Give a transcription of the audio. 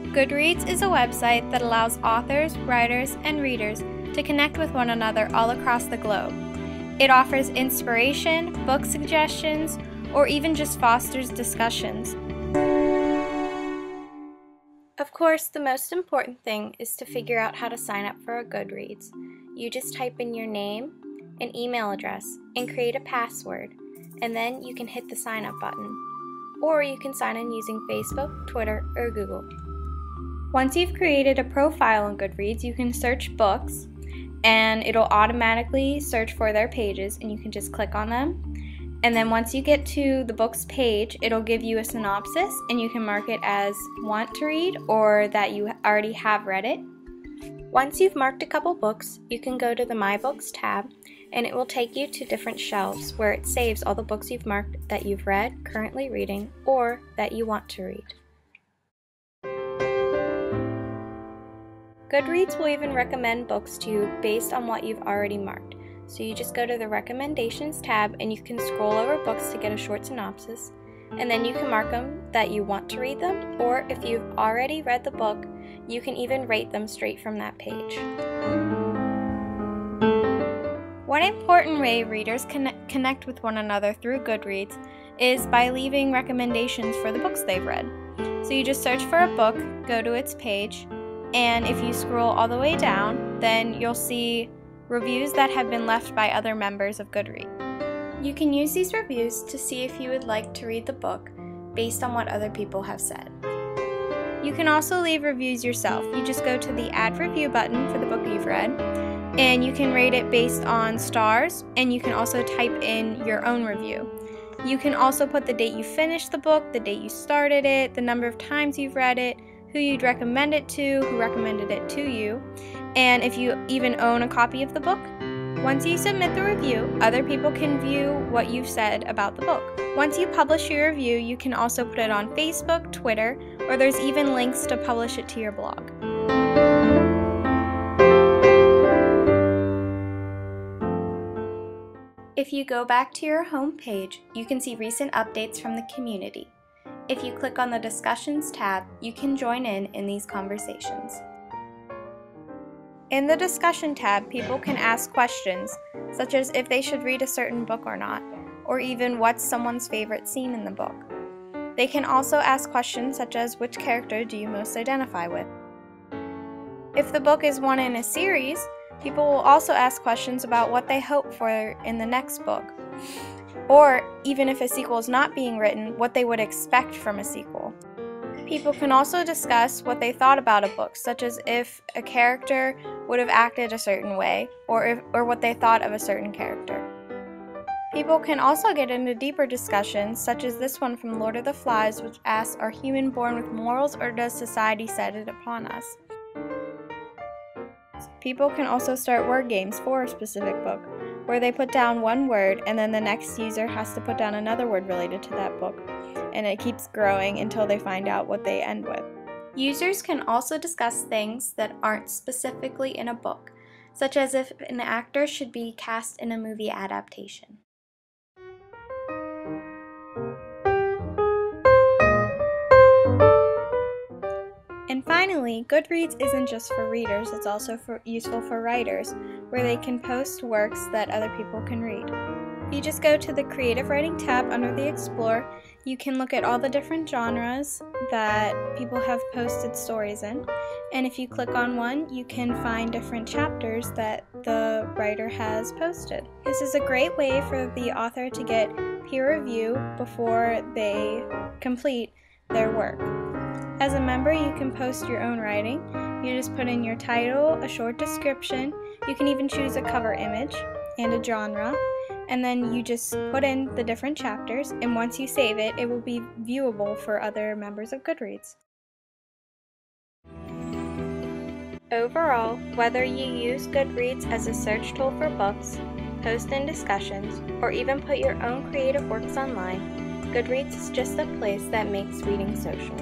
Goodreads is a website that allows authors, writers, and readers to connect with one another all across the globe. It offers inspiration, book suggestions, or even just fosters discussions. Of course, the most important thing is to figure out how to sign up for a Goodreads. You just type in your name, an email address, and create a password, and then you can hit the sign up button. Or you can sign in using Facebook, Twitter, or Google. Once you've created a profile on Goodreads, you can search books, and it'll automatically search for their pages, and you can just click on them. And then once you get to the book's page, it'll give you a synopsis, and you can mark it as want to read or that you already have read it. Once you've marked a couple books, you can go to the My Books tab, and it will take you to different shelves where it saves all the books you've marked that you've read, currently reading, or that you want to read. Goodreads will even recommend books to you based on what you've already marked. So you just go to the Recommendations tab and you can scroll over books to get a short synopsis, and then you can mark them that you want to read them, or if you've already read the book, you can even rate them straight from that page. One important way readers can connect with one another through Goodreads is by leaving recommendations for the books they've read. So you just search for a book, go to its page, and if you scroll all the way down, then you'll see reviews that have been left by other members of Goodreads. You can use these reviews to see if you would like to read the book based on what other people have said. You can also leave reviews yourself. You just go to the Add Review button for the book you've read, and you can rate it based on stars, and you can also type in your own review. You can also put the date you finished the book, the date you started it, the number of times you've read it, who you'd recommend it to, who recommended it to you, and if you even own a copy of the book. Once you submit the review, other people can view what you've said about the book. Once you publish your review, you can also put it on Facebook, Twitter, or there's even links to publish it to your blog. If you go back to your home page, you can see recent updates from the community. If you click on the Discussions tab, you can join in these conversations. In the Discussion tab, people can ask questions, such as if they should read a certain book or not, or even what's someone's favorite scene in the book. They can also ask questions such as which character do you most identify with. If the book is one in a series, people will also ask questions about what they hope for in the next book, or even if a sequel is not being written, what they would expect from a sequel. People can also discuss what they thought about a book, such as if a character would have acted a certain way, or what they thought of a certain character. People can also get into deeper discussions, such as this one from Lord of the Flies, which asks, are humans born with morals, or does society set it upon us? People can also start word games for a specific book, where they put down one word and then the next user has to put down another word related to that book, and it keeps growing until they find out what they end with. Users can also discuss things that aren't specifically in a book, such as if an actor should be cast in a movie adaptation. And finally, Goodreads isn't just for readers, it's also useful for writers, where they can post works that other people can read. You just go to the Creative Writing tab under the Explore. You can look at all the different genres that people have posted stories in, and if you click on one, you can find different chapters that the writer has posted. This is a great way for the author to get peer review before they complete their work. As a member, you can post your own writing. You just put in your title, a short description. You can even choose a cover image and a genre, and then you just put in the different chapters, and once you save it, it will be viewable for other members of Goodreads. Overall, whether you use Goodreads as a search tool for books, post in discussions, or even put your own creative works online, Goodreads is just a place that makes reading social.